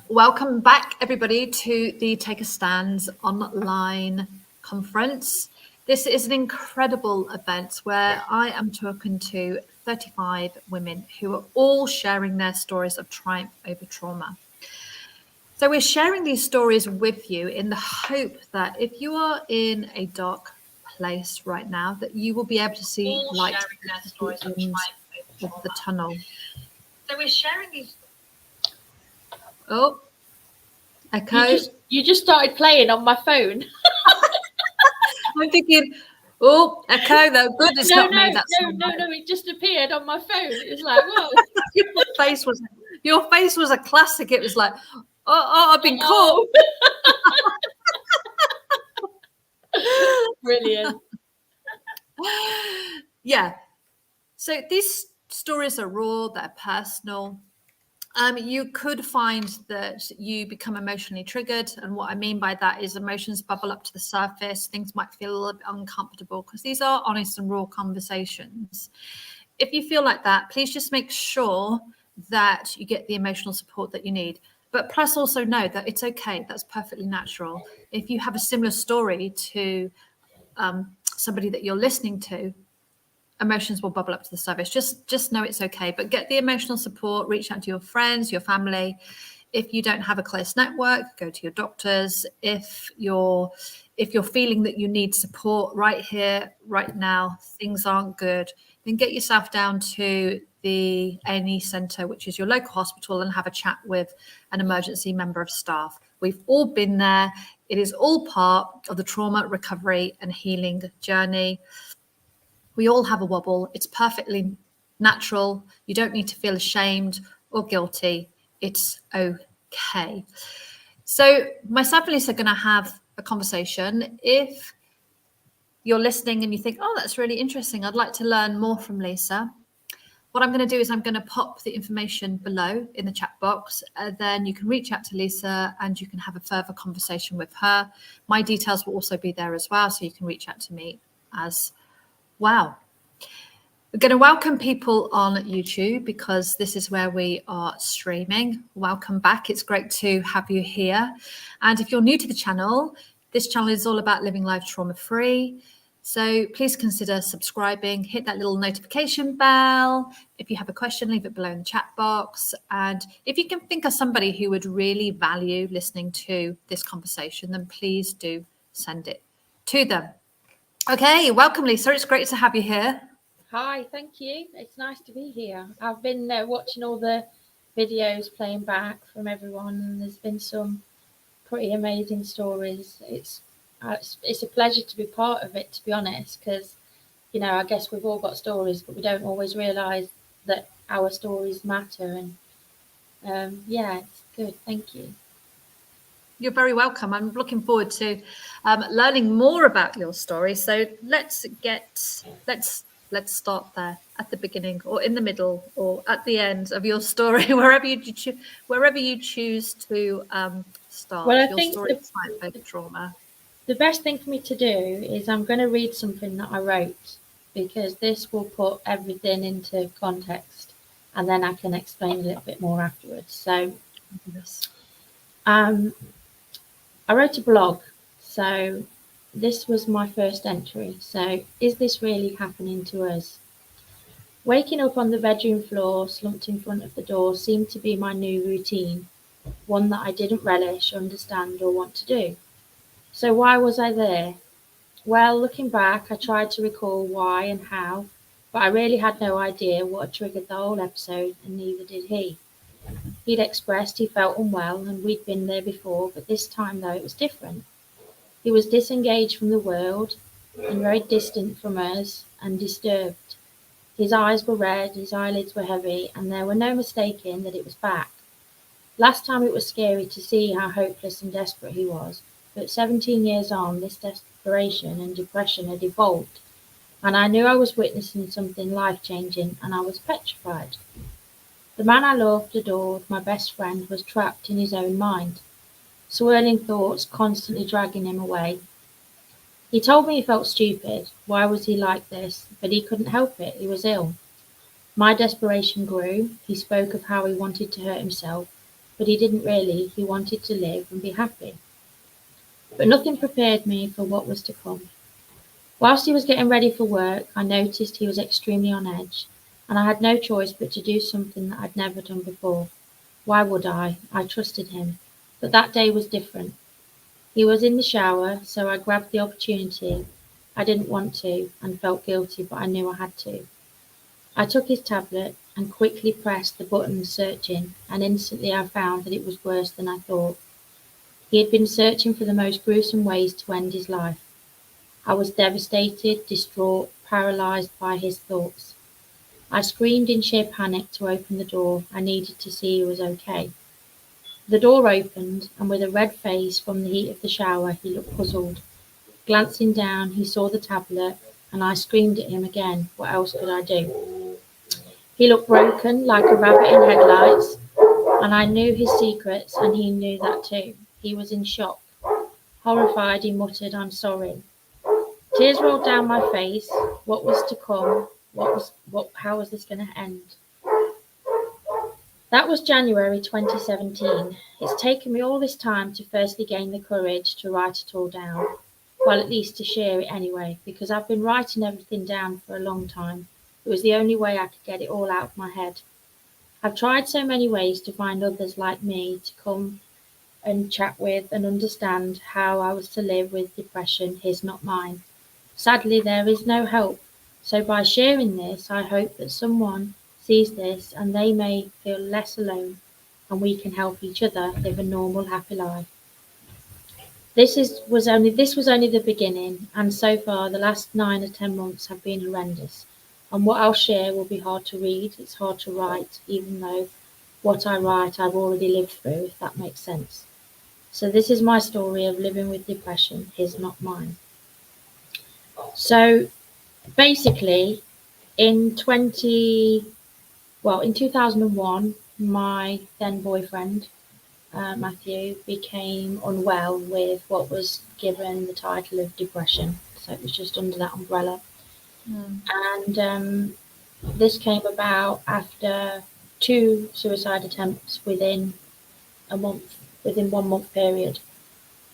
Welcome back, everybody, to the Take a Stand online conference. This is an incredible event where I am talking to 35 women who are all sharing their stories of triumph over trauma. So we're sharing these stories with you in the hope that if you are in a dark place right now, that you will be able to see light at the end of the tunnel. So we're sharing these. Oh. Echo. You just started playing on my phone. I'm thinking, oh, Echo, though, good, it's not me. That's no, it just appeared on my phone. It was like, whoa. Your face was a classic. It was like, oh, I've been caught. Brilliant. Yeah. So these stories are raw, they're personal. You could find that you become emotionally triggered. And what I mean by that is emotions bubble up to the surface. Things might feel a little bit uncomfortable because these are honest and raw conversations. If you feel like that, please just make sure that you get the emotional support that you need. But plus also know that it's okay. That's perfectly natural. If you have a similar story to somebody that you're listening to, emotions will bubble up to the surface. Just know it's okay, but get the emotional support, reach out to your friends, your family. If you don't have a close network, go to your doctors. If you're feeling that you need support right here, right now, things aren't good, then get yourself down to the A&E centre, which is your local hospital, and have a chat with an emergency member of staff. We've all been there. It is all part of the trauma recovery and healing journey. We all have a wobble. It's perfectly natural. You don't need to feel ashamed or guilty. It's okay. So myself and Lisa are going to have a conversation. If you're listening and you think, oh, that's really interesting, I'd like to learn more from Lisa, what I'm going to do is I'm going to pop the information below in the chat box. Then you can reach out to Lisa and you can have a further conversation with her. My details will also be there as well, so you can reach out to me as wow. We're going to welcome people on YouTube because this is where we are streaming. Welcome back. It's great to have you here. And if you're new to the channel, this channel is all about living life trauma-free. So please consider subscribing, hit that little notification bell. If you have a question, leave it below in the chat box. And if you can think of somebody who would really value listening to this conversation, then please do send it to them. Okay, welcome, Lisa. It's great to have you here. Hi, thank you. It's nice to be here. I've been watching all the videos playing back from everyone, and there's been some pretty amazing stories. It's a pleasure to be part of it, to be honest, because, I guess we've all got stories, but we don't always realise that our stories matter. And yeah, it's good. Thank you. You're very welcome. I'm looking forward to learning more about your story. So let's start there at the beginning, or in the middle, or at the end of your story, wherever you choose to start. Well, I your think story of trauma. The best thing for me to do is I'm going to read something that I wrote, because this will put everything into context, and then I can explain a little bit more afterwards. So, I wrote a blog. So this was my first entry. So, is this really happening to us? Waking up on the bedroom floor, slumped in front of the door, seemed to be my new routine, one that I didn't relish, understand, or want to do. So why was I there? Well, looking back, I tried to recall why and how, but I really had no idea what had triggered the whole episode, and neither did he. He'd expressed he felt unwell, and we'd been there before, but this time, though, it was different. He was disengaged from the world, and very distant from us, and disturbed. His eyes were red, his eyelids were heavy, and there were no mistaking that it was back. Last time it was scary to see how hopeless and desperate he was, but 17 years on, this desperation and depression had evolved, and I knew I was witnessing something life-changing, and I was petrified. The man I loved, adored, my best friend, was trapped in his own mind, swirling thoughts constantly dragging him away. He told me he felt stupid. Why was he like this? But he couldn't help it. He was ill. My desperation grew. He spoke of how he wanted to hurt himself, but he didn't really. He wanted to live and be happy. But nothing prepared me for what was to come. Whilst he was getting ready for work, I noticed he was extremely on edge, and I had no choice but to do something that I'd never done before. Why would I? I trusted him. But that day was different. He was in the shower, so I grabbed the opportunity. I didn't want to and felt guilty, but I knew I had to. I took his tablet and quickly pressed the button searching, and instantly I found that it was worse than I thought. He had been searching for the most gruesome ways to end his life. I was devastated, distraught, paralysed by his thoughts. I screamed in sheer panic to open the door. I needed to see he was okay. The door opened, and with a red face from the heat of the shower, he looked puzzled. Glancing down, he saw the tablet, and I screamed at him again. What else could I do? He looked broken, like a rabbit in headlights, and I knew his secrets, and he knew that too. He was in shock. Horrified, he muttered, "I'm sorry." Tears rolled down my face. What was to come? How was this going to end? That was January 2017. It's taken me all this time to firstly gain the courage to write it all down. Well, at least to share it anyway, because I've been writing everything down for a long time. It was the only way I could get it all out of my head. I've tried so many ways to find others like me to come and chat with and understand how I was to live with depression, his, not mine. Sadly, there is no help. So by sharing this, I hope that someone sees this and they may feel less alone and we can help each other live a normal, happy life. This was only the beginning, and so far the last 9 or 10 months have been horrendous. And what I'll share will be hard to read, it's hard to write, even though what I write I've already lived through, if that makes sense. So this is my story of living with depression, his, not mine. So basically, in 2001, my then boyfriend, Matthew, became unwell with what was given the title of depression. So it was just under that umbrella. And this came about after 2 suicide attempts within 1 month period.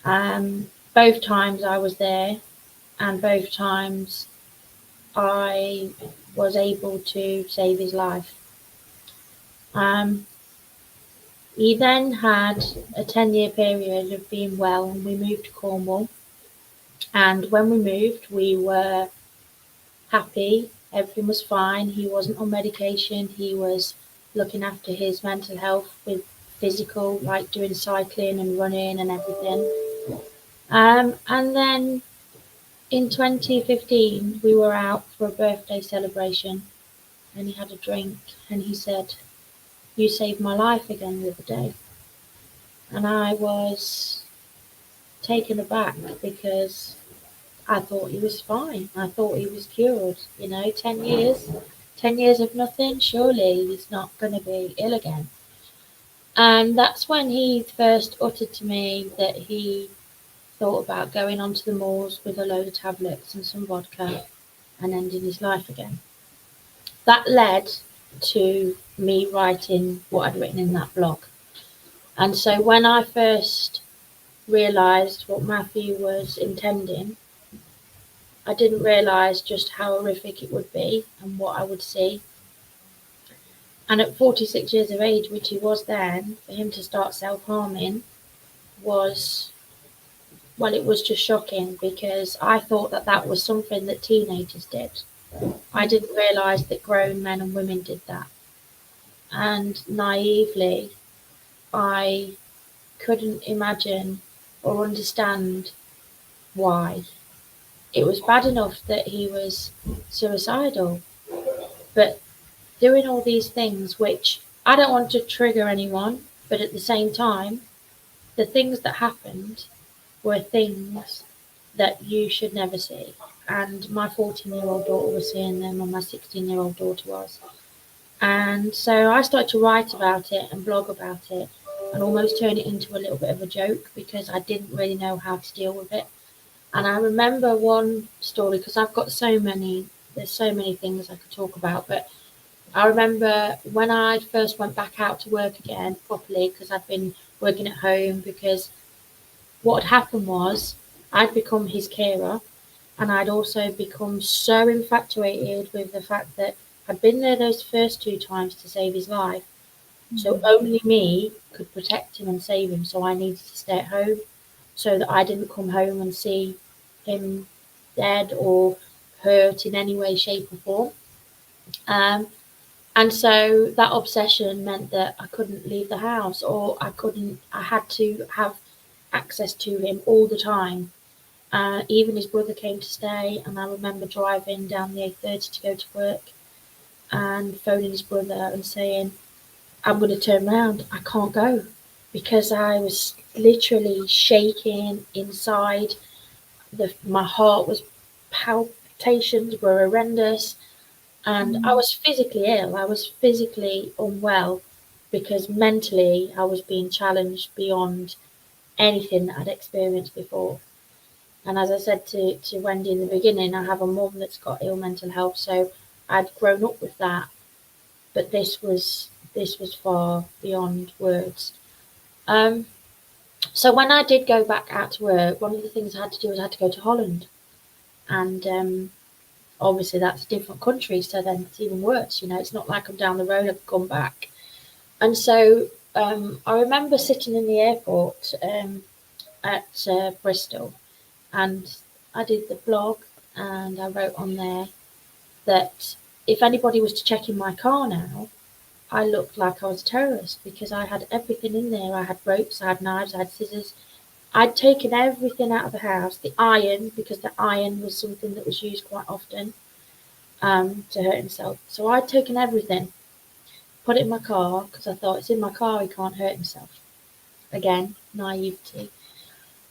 Both times I was there, and both times I was able to save his life. He then had a 10-year period of being well, and we moved to Cornwall. And when we moved, we were happy. Everything was fine. He wasn't on medication. He was looking after his mental health with physical, like doing cycling and running and everything. And then in 2015, we were out for a birthday celebration, and he had a drink, and he said, "You saved my life again the other day." And I was taken aback because I thought he was fine. I thought he was cured. 10 years of nothing, surely he's not going to be ill again. And that's when he first uttered to me that he thought about going onto the moors with a load of tablets and some vodka and ending his life again. That led to me writing what I'd written in that blog. And so when I first realised what Matthew was intending, I didn't realise just how horrific it would be and what I would see. And at 46 years of age, which he was then, for him to start self-harming was, well, it was just shocking, because I thought that that was something that teenagers did. I didn't realise that grown men and women did that. And naively, I couldn't imagine or understand why. It was bad enough that he was suicidal, but doing all these things, which I don't want to trigger anyone, but at the same time, the things that happened were things that you should never see. And my 14-year-old daughter was seeing them, and my 16-year-old daughter was. And so I started to write about it and blog about it and almost turn it into a little bit of a joke, because I didn't really know how to deal with it. And I remember one story, because I've got there's so many things I could talk about, but I remember when I first went back out to work again properly, because I'd been working at home, because what had happened was I'd become his carer, and I'd also become so infatuated with the fact that I'd been there those first 2 times to save his life. So only me could protect him and save him. So I needed to stay at home so that I didn't come home and see him dead or hurt in any way, shape, or form. Um, and so that obsession meant that I couldn't leave the house, or I had to have access to him all the time. Even his brother came to stay, and I remember driving down the A30 to go to work and phoning his brother and saying, I'm going to turn around, I can't go, because I was literally shaking inside. My heart was, palpitations were horrendous, and I was physically ill. I was physically unwell because mentally I was being challenged beyond anything that I'd experienced before. And as I said to Wendy in the beginning, I have a mum that's got ill mental health, so I'd grown up with that. But this was far beyond words. Um, so when I did go back out to work, one of the things I had to do was I had to go to Holland, and obviously that's a different country, so then it's even worse. It's not like I'm down the road, I've come back. And so I remember sitting in the airport at Bristol, and I did the blog, and I wrote on there that if anybody was to check in my car now, I looked like I was a terrorist, because I had everything in there. I had ropes, I had knives, I had scissors. I'd taken everything out of the house, the iron, because the iron was something that was used quite often to hurt himself. So I'd taken everything, put it in my car, because I thought, it's in my car, he can't hurt himself. Again, naivety.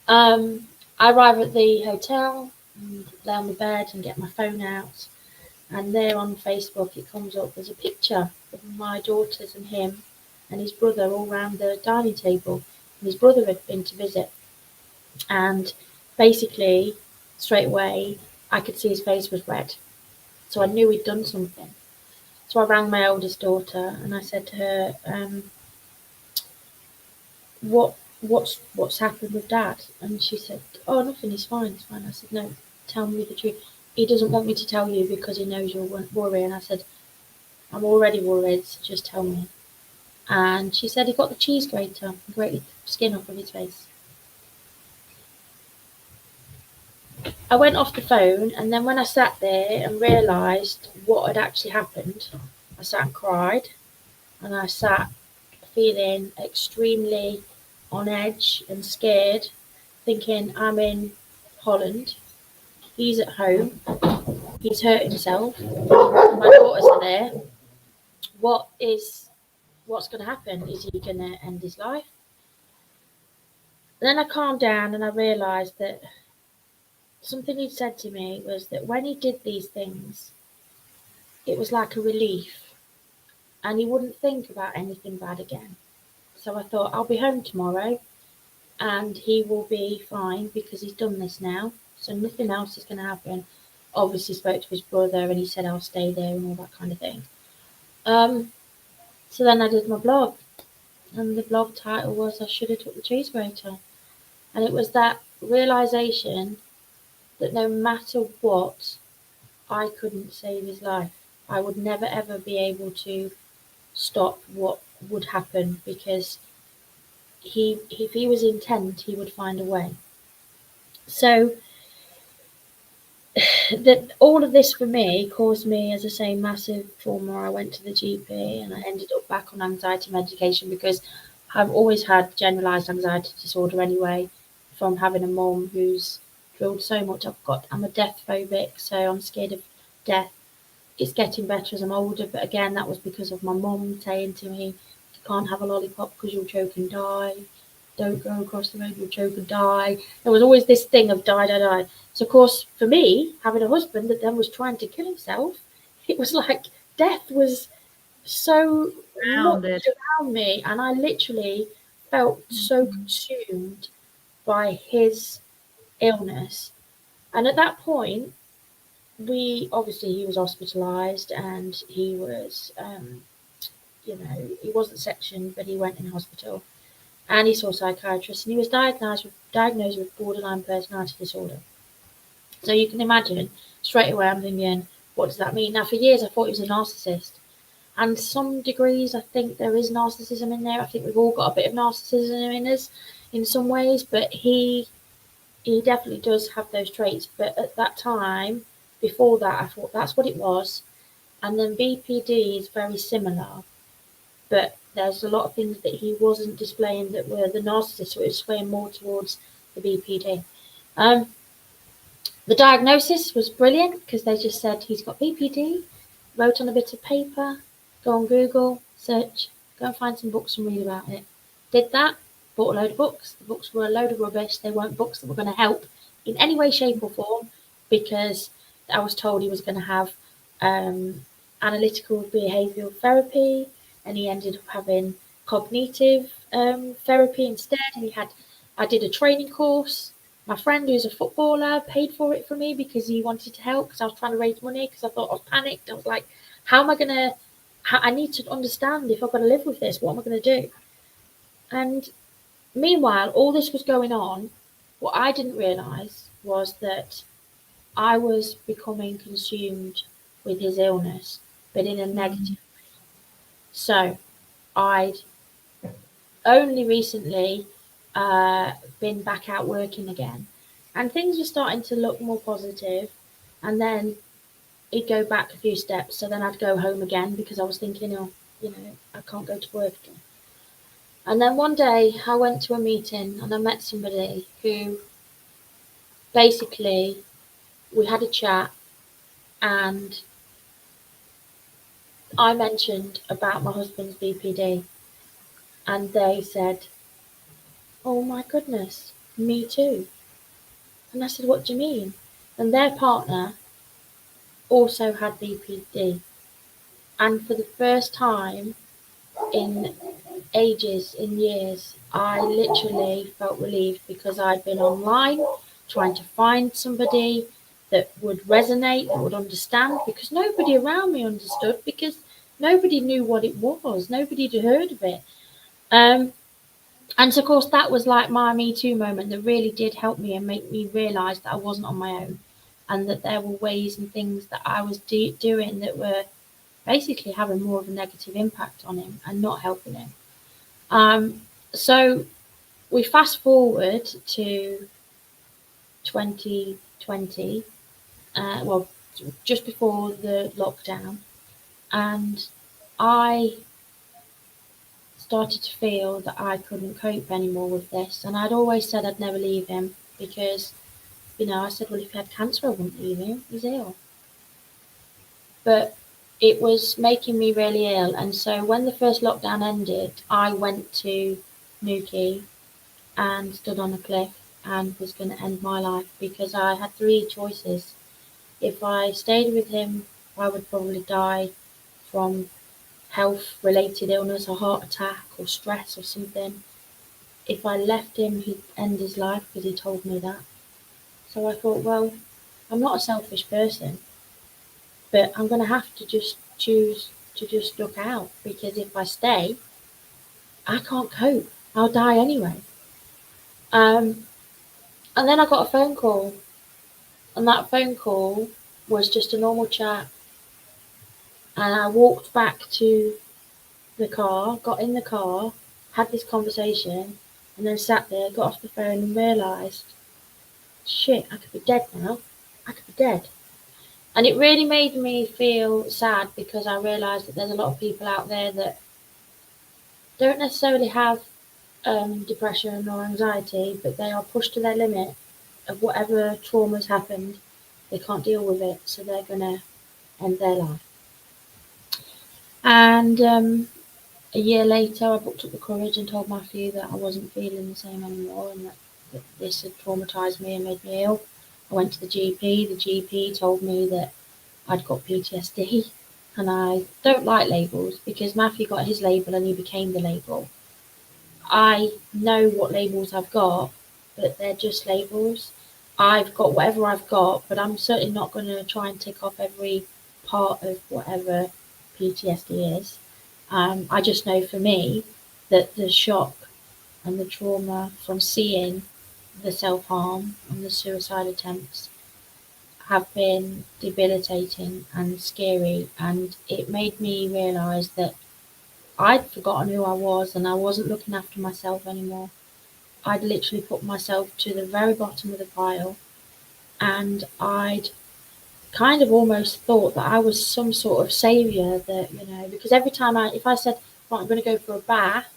I arrive at the hotel, and lay on the bed and get my phone out. And there on Facebook, it comes up, there's a picture of my daughters and him and his brother all round the dining table. And his brother had been to visit. And basically, straight away, I could see his face was red. So I knew he'd done something. So I rang my oldest daughter and I said to her, what's happened with Dad? And she said, oh, nothing, he's fine, he's fine. I said, no, tell me the truth. He doesn't want me to tell you because he knows you'll worry. And I said, I'm already worried, so just tell me. And she said he got the cheese grater and grated the skin off of his face. I went off the phone, and then when I sat there and realised what had actually happened, I sat and cried, and I sat feeling extremely on edge and scared, thinking, I'm in Holland, he's at home, he's hurt himself, my daughters are there. What's going to happen? Is he going to end his life? And then I calmed down and I realised that something he'd said to me was that when he did these things, it was like a relief, and he wouldn't think about anything bad again. So I thought, I'll be home tomorrow and he will be fine because he's done this now. So nothing else is going to happen. Obviously spoke to his brother and he said, I'll stay there and all that kind of thing. So then I did my blog, and the blog title was I should have took the cheese grater. And it was that realisation that no matter what, I couldn't save his life. I would never ever be able to stop what would happen, because if he was intent, he would find a way. So that all of this for me caused me, as I say, massive trauma. I went to the GP and I ended up back on anxiety medication, because I've always had generalised anxiety disorder anyway, from having a mum who's drilled so much. I'm a death phobic, so I'm scared of death. It's getting better as I'm older, but again, that was because of my mum saying to me, you can't have a lollipop because you'll choke and die. Don't go across the road, you'll choke and die. There was always this thing of die, die, die. So, of course, for me, having a husband that then was trying to kill himself, it was like death was so much around me, and I literally felt so consumed by his illness. And at that point, he was hospitalised, and he was, he wasn't sectioned, but he went in hospital, and he saw a psychiatrist, and he was diagnosed with borderline personality disorder. So you can imagine straight away I'm thinking, what does that mean? Now, for years I thought he was a narcissist, and some degrees I think there is narcissism in there. I think we've all got a bit of narcissism in us in some ways, but he definitely does have those traits. But at that time, before that, I thought that's what it was. And then BPD is very similar, but there's a lot of things that he wasn't displaying that were the narcissist, so it was swaying more towards the BPD. The diagnosis was brilliant because they just said he's got BPD, wrote on a bit of paper, go on Google, search, go and find some books and read about it. Did that, bought a load of books. The books were a load of rubbish. They weren't books that were going to help in any way, shape, or form, because I was told he was going to have analytical behavioural therapy, and he ended up having cognitive therapy instead. And I did a training course. My friend, who's a footballer, paid for it for me because he wanted to help, because I was trying to raise money, because I thought I was panicked. I was like, how am I going to, I need to understand if I've got to live with this, what am I going to do? And meanwhile, all this was going on. What I didn't realise was that I was becoming consumed with his illness, but in a negative way. So I'd only recently been back out working again, and things were starting to look more positive. And then he'd go back a few steps, so then I'd go home again because I was thinking, oh, I can't go to work again. And then one day I went to a meeting and I met somebody who basically, we had a chat, and I mentioned about my husband's BPD, and they said, oh my goodness, me too. And I said, what do you mean? And their partner also had BPD. And for the first time in ages, in years, I literally felt relieved, because I'd been online trying to find somebody that would resonate, that would understand, because nobody around me understood, because nobody knew what it was. Nobody had heard of it. And so, of course, that was like my Me Too moment that really did help me and make me realise that I wasn't on my own, and that there were ways and things that I was doing that were basically having more of a negative impact on him and not helping him. So we fast forward to 2020, just before the lockdown, and I started to feel that I couldn't cope anymore with this. And I'd always said I'd never leave him, because, I said, well, if he had cancer, I wouldn't leave him. He's ill. But it was making me really ill. And so when the first lockdown ended, I went to Newquay and stood on a cliff and was going to end my life, because I had three choices. If I stayed with him, I would probably die from health-related illness, a heart attack or stress or something. If I left him, he'd end his life, because he told me that. So I thought, well, I'm not a selfish person, but I'm going to have to just choose to just duck out, because if I stay, I can't cope. I'll die anyway. And then I got a phone call, and that phone call was just a normal chat. And I walked back to the car, got in the car, had this conversation, and then sat there, got off the phone, and realised, shit, I could be dead now. I could be dead. And it really made me feel sad, because I realised that there's a lot of people out there that don't necessarily have depression or anxiety, but they are pushed to their limit of whatever trauma's happened. They can't deal with it, so they're going to end their life. And a year later, I booked up the courage and told Matthew that I wasn't feeling the same anymore, and that this had traumatised me and made me ill. I went to the GP. The GP told me that I'd got PTSD, and I don't like labels, because Matthew got his label and he became the label. I know what labels I've got, but they're just labels. I've got whatever I've got, but I'm certainly not going to try and tick off every part of whatever PTSD is. I just know for me that the shock and the trauma from seeing the self harm and the suicide attempts have been debilitating and scary, and it made me realise that I'd forgotten who I was and I wasn't looking after myself anymore. I'd literally put myself to the very bottom of the pile, and I'd kind of almost thought that I was some sort of saviour, that, because every time if I said, right, I'm going to go for a bath,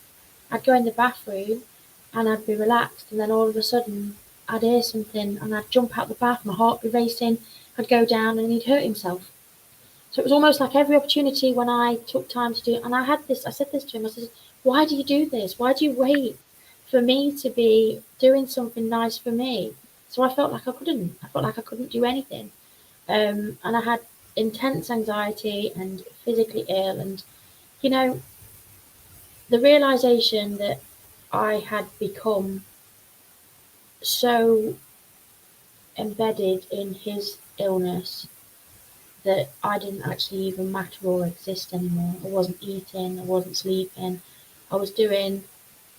I'd go in the bathroom and I'd be relaxed, and then all of a sudden I'd hear something and I'd jump out the bath, my heart be racing, I'd go down and he'd hurt himself. So it was almost like every opportunity when I took time to do it, and I said this to him, I said, why do you do this? Why do you wait for me to be doing something nice for me? So I felt like I couldn't. I felt like I couldn't do anything. And I had intense anxiety and physically ill. And, you know, the realization that I had become so embedded in his illness that I didn't actually even matter or exist anymore. I wasn't eating, I wasn't sleeping, I was doing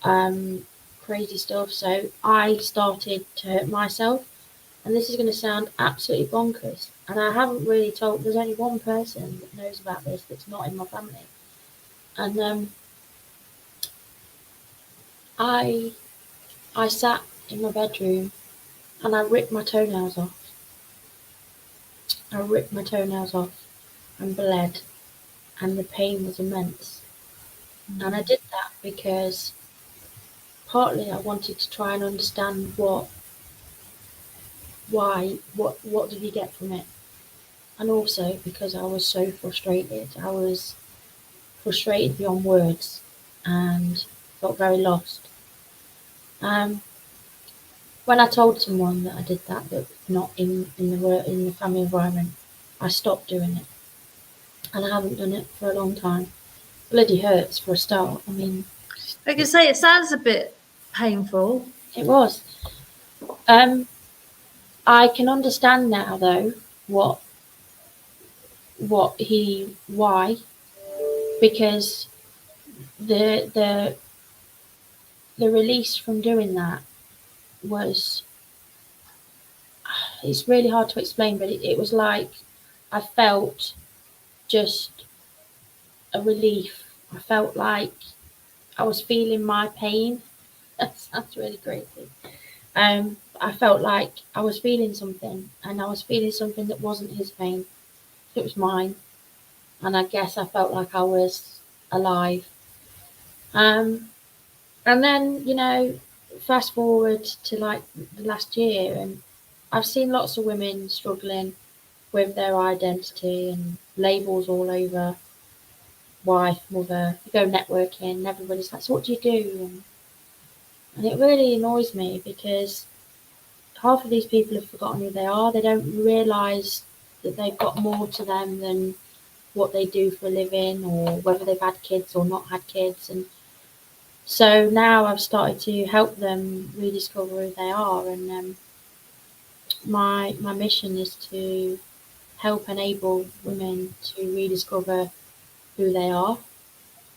crazy stuff. So I started to hurt myself. And this is going to sound absolutely bonkers. And I haven't really told, there's only one person that knows about this that's not in my family. And I I sat in my bedroom and I ripped my toenails off. I ripped my toenails off and bled, and the pain was immense. And I did that because partly I wanted to try and understand what did he get from it? And also because I was so frustrated. I was frustrated beyond words and felt very lost. Um, when I told someone that I did that, but not in the family environment, I stopped doing it, and I haven't done it for a long time. Bloody hurts for a start. I mean, Like I say, it sounds a bit painful. it was. I can understand now though why, because the the release from doing that was, it's really hard to explain, but it was like I felt just a relief. I felt like I was feeling my pain. That sounds really crazy. I felt like I was feeling something, and I was feeling something that wasn't his pain. It was mine, and I guess I felt like I was alive. Um, and then, fast forward to like the last year, and I've seen lots of women struggling with their identity and labels all over, wife, mother. You go networking, and everybody's like, so what do you do? And it really annoys me because half of these people have forgotten who they are. They don't realise that they've got more to them than what they do for a living, or whether they've had kids or not had kids. And so now I've started to help them rediscover who they are. And my mission is to help enable women to rediscover who they are,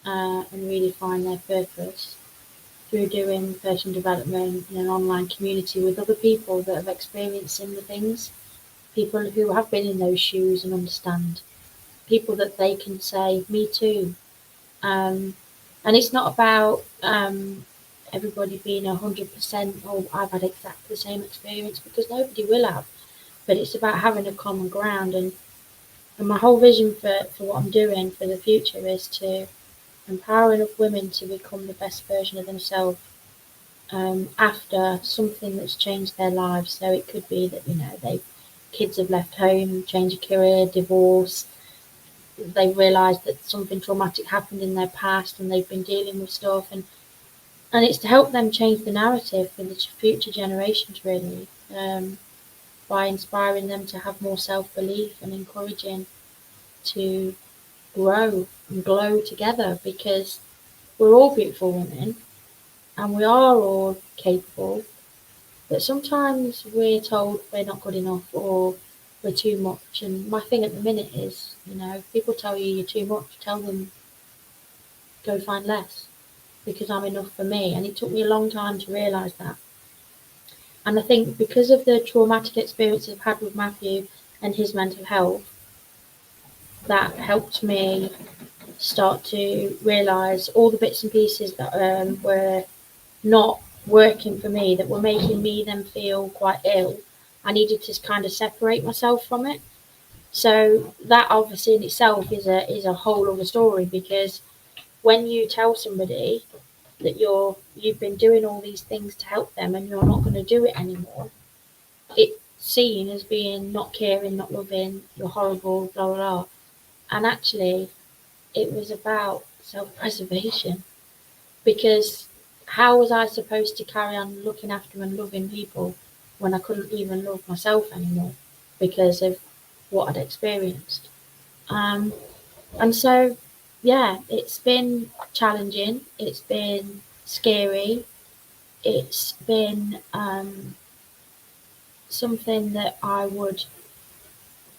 and really find their purpose through doing personal development in an online community with other people that have experienced similar things, people who have been in those shoes and understand, people that they can say, me too. Um, and it's not about everybody being 100%, oh, I've had exactly the same experience, because nobody will have. But it's about having a common ground. And my whole vision for what I'm doing for the future is to empower enough women to become the best version of themselves, after something that's changed their lives. So it could be that, kids have left home, change of career, divorce, they've realised that something traumatic happened in their past and they've been dealing with stuff, and it's to help them change the narrative for the future generations, really, by inspiring them to have more self-belief and encouraging to grow and glow together, because we're all beautiful women and we are all capable, But sometimes we're told we're not good enough or we're too much. And my thing at the minute is, if people tell you you're too much, tell them go find less, because I'm enough for me. And it took me a long time to realise that. And I think because of the traumatic experience I've had with Matthew and his mental health, that helped me start to realise all the bits and pieces that were not working for me, that were making me then feel quite ill. I needed to kind of separate myself from it. So that obviously in itself is a whole other story, because when you tell somebody that you've been doing all these things to help them and you're not going to do it anymore, it's seen as being not caring, not loving, you're horrible, blah blah blah. And actually, it was about self-preservation, because how was I supposed to carry on looking after and loving people when I couldn't even love myself anymore because of what I'd experienced? Um, and so, yeah, it's been challenging. It's been scary. It's been something that I would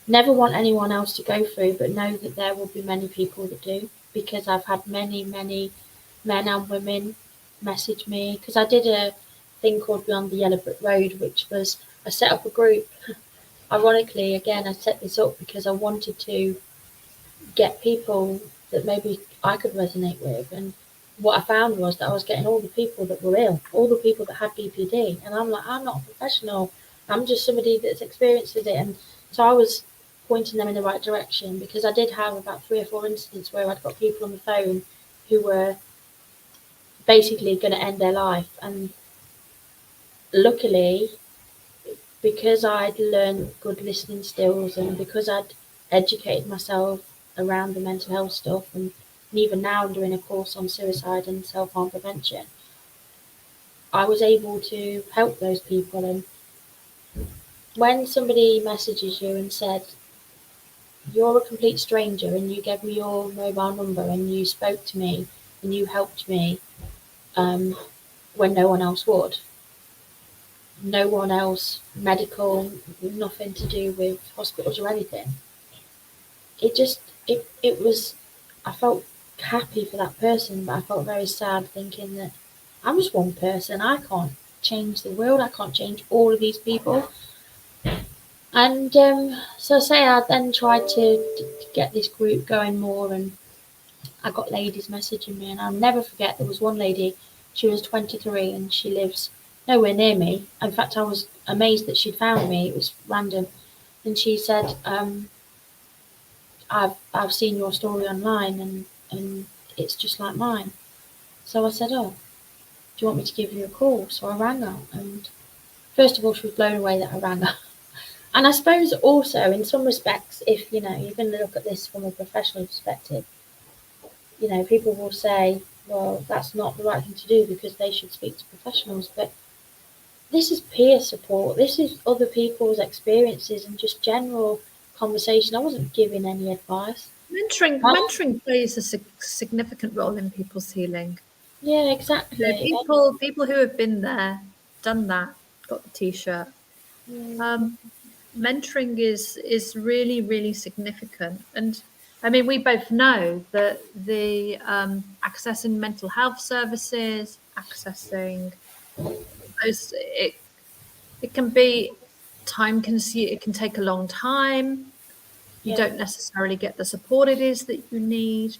never want anyone else to go through, but know that there will be many people that do, because I've had many, many men and women message me. Because I did a thing called Beyond the Yellow Brick Road, which was I set up a group. Ironically, again, I set this up because I wanted to get people that maybe I could resonate with. And what I found was that I was getting all the people that were ill, all the people that had BPD. And I'm like, I'm not a professional. I'm just somebody that's experienced with it. And so I was pointing them in the right direction, because I did have about 3 or 4 incidents where I'd got people on the phone who were basically going to end their life. And luckily, because I'd learned good listening skills and because I'd educated myself around the mental health stuff, and even now I'm doing a course on suicide and self-harm prevention, I was able to help those people. And when somebody messages you and said, you're a complete stranger and you gave me your mobile number and you spoke to me and you helped me when no one else would, no one else, medical, nothing to do with hospitals or anything. It was, I felt happy for that person, but I felt very sad thinking that I'm just one person. I can't change the world. I can't change all of these people. And so I then tried to get this group going more, and I got ladies messaging me, and I'll never forget, there was one lady, she was 23 and she lives nowhere near me. In fact, I was amazed that she'd found me. It was random. And she said, I've seen your story online, and it's just like mine. So I said, oh, do you want me to give you a call? So I rang her, and first of all, she was blown away that I rang her. And I suppose also, in some respects, if you're going to look at this from a professional perspective, people will say, well, that's not the right thing to do because they should speak to professionals. But this is peer support. This is other people's experiences and just general conversation. I wasn't giving any advice. Mentoring plays a significant role in people's healing. Yeah, exactly. People who have been there, done that, got the t-shirt. Mentoring is really, really significant. And I mean, we both know that the accessing mental health services, accessing those, it can be time consuming. It can take a long time. You don't necessarily get the support it is that you need.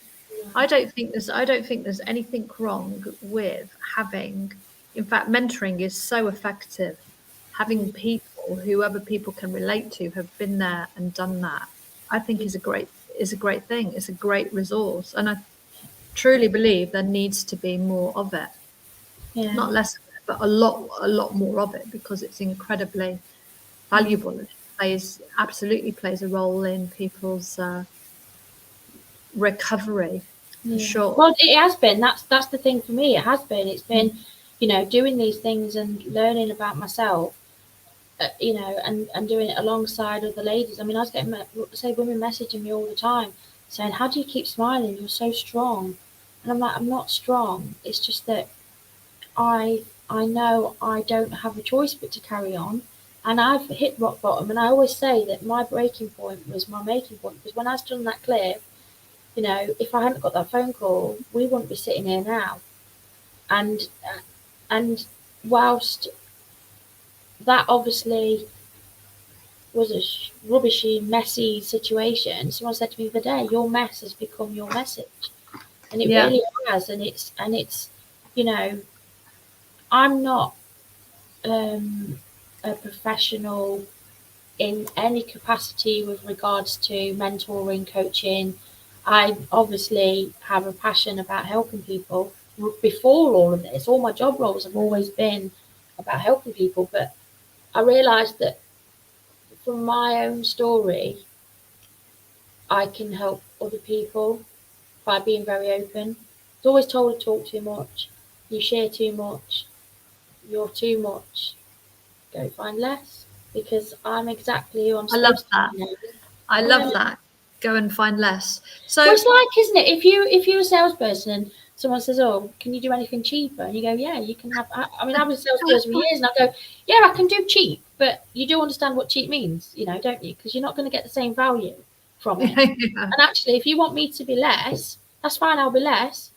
I don't think there's anything wrong with having. In fact, mentoring is so effective. Having people who other people can relate to have been there and done that, I think is a great thing. It's a great resource, and I truly believe there needs to be more of it. Yeah. Not less of it, but a lot more of it, because it's incredibly valuable. It absolutely plays a role in people's recovery. Yeah. Sure. Well, it has been. That's the thing for me. It has been. It's been, doing these things and learning about myself, and doing it alongside other ladies. I mean, I was getting, women messaging me all the time saying, "How do you keep smiling? You're so strong." And I'm like, I'm not strong. It's just that I know I don't have a choice but to carry on, and I've hit rock bottom. And I always say that my breaking point was my making point, because when I stood on that cliff, you know, if I hadn't got that phone call, we wouldn't be sitting here now. And and whilst that obviously was a rubbishy, messy situation, someone said to me the other day, "Your mess has become your message," and it Yeah. really has. And it's, you know, I'm not a professional in any capacity with regards to mentoring, coaching. I obviously have a passion about helping people. Before all of this, all my job roles have always been about helping people, but I realised that from my own story, I can help other people by being very open. I was always told to talk too much, you share too much, you're too much. Go find less, because I'm exactly who I'm I love supposed that. to be now. I Yeah. love that. Go and find less. Well, So it's like, isn't it? If you're a salesperson and someone says, "Oh, can you do anything cheaper?" and you go, "Yeah, you can have." I mean, I was a salesperson for years, and I go, "Yeah, I can do cheap," but you do understand what cheap means, you know, don't you? Because you're not going to get the same value from it. yeah. And actually, if you want me to be less, that's fine. I'll be less.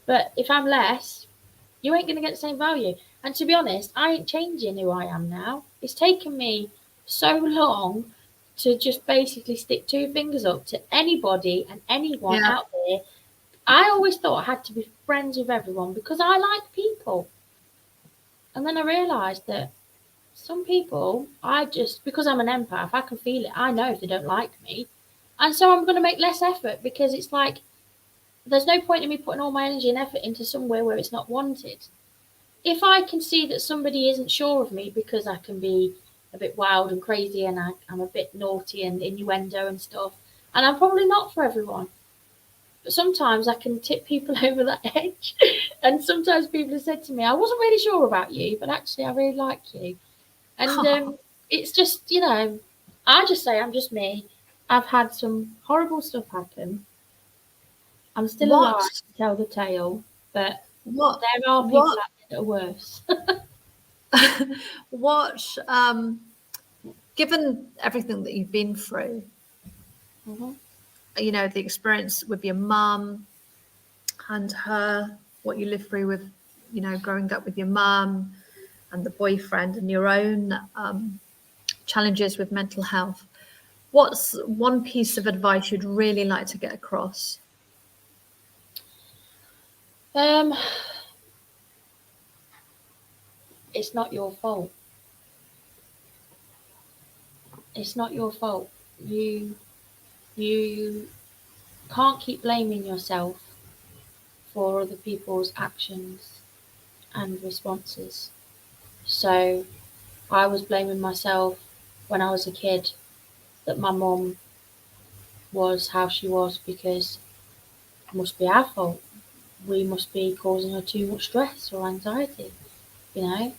But if I'm less, you ain't going to get the same value. And to be honest, I ain't changing who I am now. It's taken me so long to just basically stick two fingers up to anybody and anyone Yeah. out there. I always thought I had to be friends with everyone because I like people. And then I realised that some people, I just, because I'm an empath, I can feel it. I know if they don't like me. And so I'm going to make less effort, because it's like, there's no point in me putting all my energy and effort into somewhere where it's not wanted. If I can see that somebody isn't sure of me because I can be a bit wild and crazy, and I'm a bit naughty and innuendo and stuff, and I'm probably not for everyone. But sometimes I can tip people over that edge. And sometimes people have said to me, "I wasn't really sure about you, but actually I really like you." And it's just, you know, I just say I'm just me. I've had some horrible stuff happen. I'm still What alive to tell the tale, but what there are people what out there that are worse. what given everything that you've been through, Mhm. you know, the experience with your mum and her, what you lived through with, you know, growing up with your mum and the boyfriend and your own challenges with mental health, what's one piece of advice you'd really like to get across? Um, it's not your fault. It's not your fault. You can't keep blaming yourself for other people's actions and responses. So I was blaming myself when I was a kid that my mum was how she was, because it must be our fault. We must be causing her too much stress or anxiety, you know.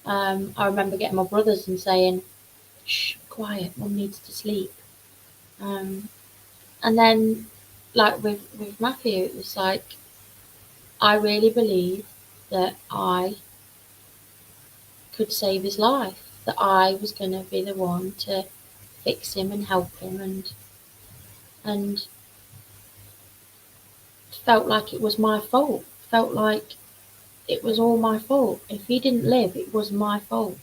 I remember getting my brothers and saying, "Shh, quiet, mum needs to sleep." Um, and then, like with Matthew, it was like, I really believed that I could save his life, that I was going to be the one to fix him and help him, and felt like it was my fault. Felt like it was all my fault. If he didn't live, it was my fault.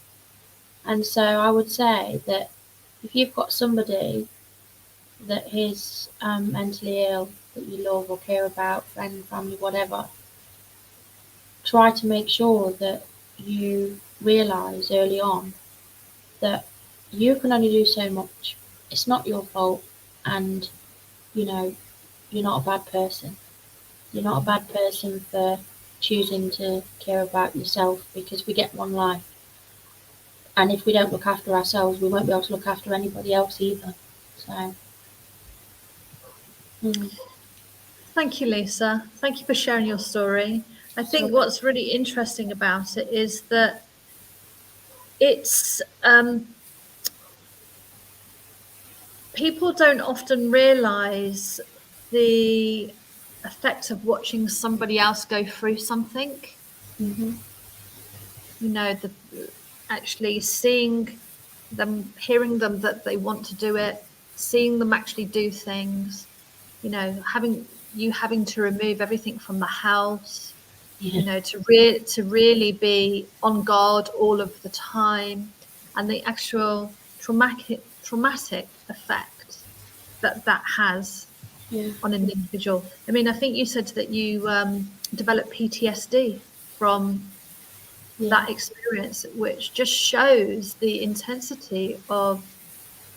And so I would say that if you've got somebody that is mentally ill, that you love or care about, friend, family, whatever, try to make sure that you realise early on that you can only do so much. It's not your fault, and you know, you're not a bad person. You're not a bad person for choosing to care about yourself, because we get one life. And if we don't look after ourselves, we won't be able to look after anybody else either. So, mm, Thank you, Lisa. Thank you for sharing your story. I so think what's really interesting about it is that it's people don't often realize the effect of watching somebody else go through something. mhm, you know, the actually seeing them, hearing them that they want to do it, seeing them actually do things, you know, having to remove everything from the house, you know, to really be on guard all of the time, and the actual traumatic effect that has on an individual. I mean, I think you said that you developed PTSD from that experience, which just shows the intensity of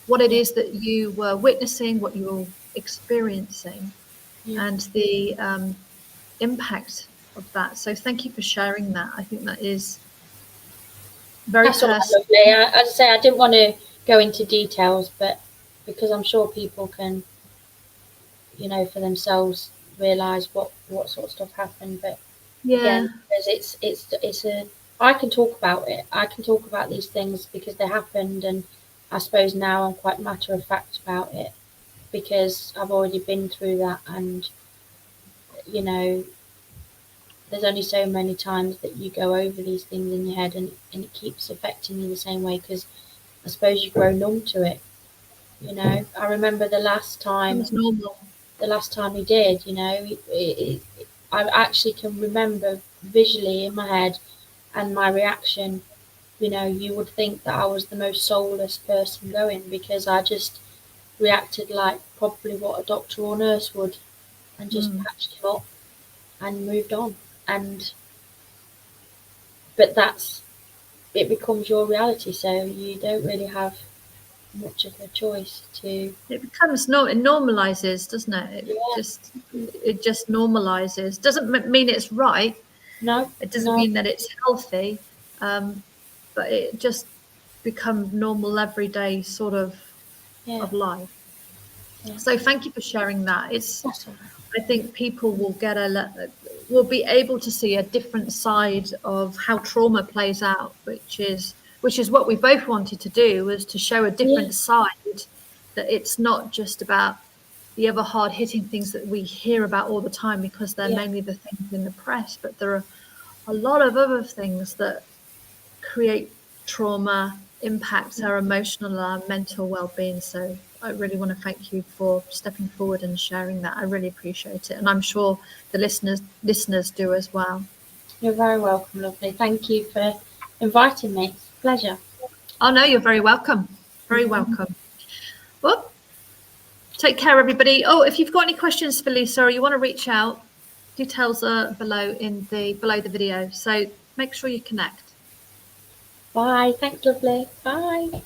what it is that you were witnessing, what you were experiencing, and the impact of that. So thank you for sharing that. I think that is very That's all right, personal. lovely. As I say, I didn't want to go into details, but because I'm sure people can, you know, for themselves realise what sort of stuff happened. But Yeah, again, because it's a I can talk about it. I can talk about these things because they happened, and I suppose now I'm quite matter of fact about it because I've already been through that, and you know, there's only so many times that you go over these things in your head, and it keeps affecting you the same way because I suppose you grow numb to it. You know, I remember the last time it's normal. he did. You know, I actually can remember visually in my head and my reaction. You know, you would think that I was the most soulless person going because I just reacted like probably what a doctor or nurse would, and just patched him up and moved on. And but that's it becomes your reality, so you don't really have much of a choice to. It becomes it normalizes, doesn't it? Yeah, It just normalizes. Doesn't mean it's right. no, It doesn't no, mean that it's healthy, but it just becomes normal everyday sort of yeah, life. yeah, So thank you for sharing that. It's that's all right. I think people will be able to see a different side of how trauma plays out, which is what we both wanted to do, was to show a Yeah, different side, that it's not just about the other hard hitting things that we hear about all the time, because they're yeah, mainly the things in the press, but there are a lot of other things that create trauma, impacts our emotional, our mental well-being. So I really want to thank you for stepping forward and sharing that. I really appreciate it, and I'm sure the listeners do as well. you're very welcome, lovely. Thank you for inviting me. It's a pleasure. Oh no, you're very welcome. Very welcome. Well, take care, everybody. Oh, if you've got any questions for Lisa or you want to reach out, details are below the video. So make sure you connect. Bye. Thanks, lovely. Bye.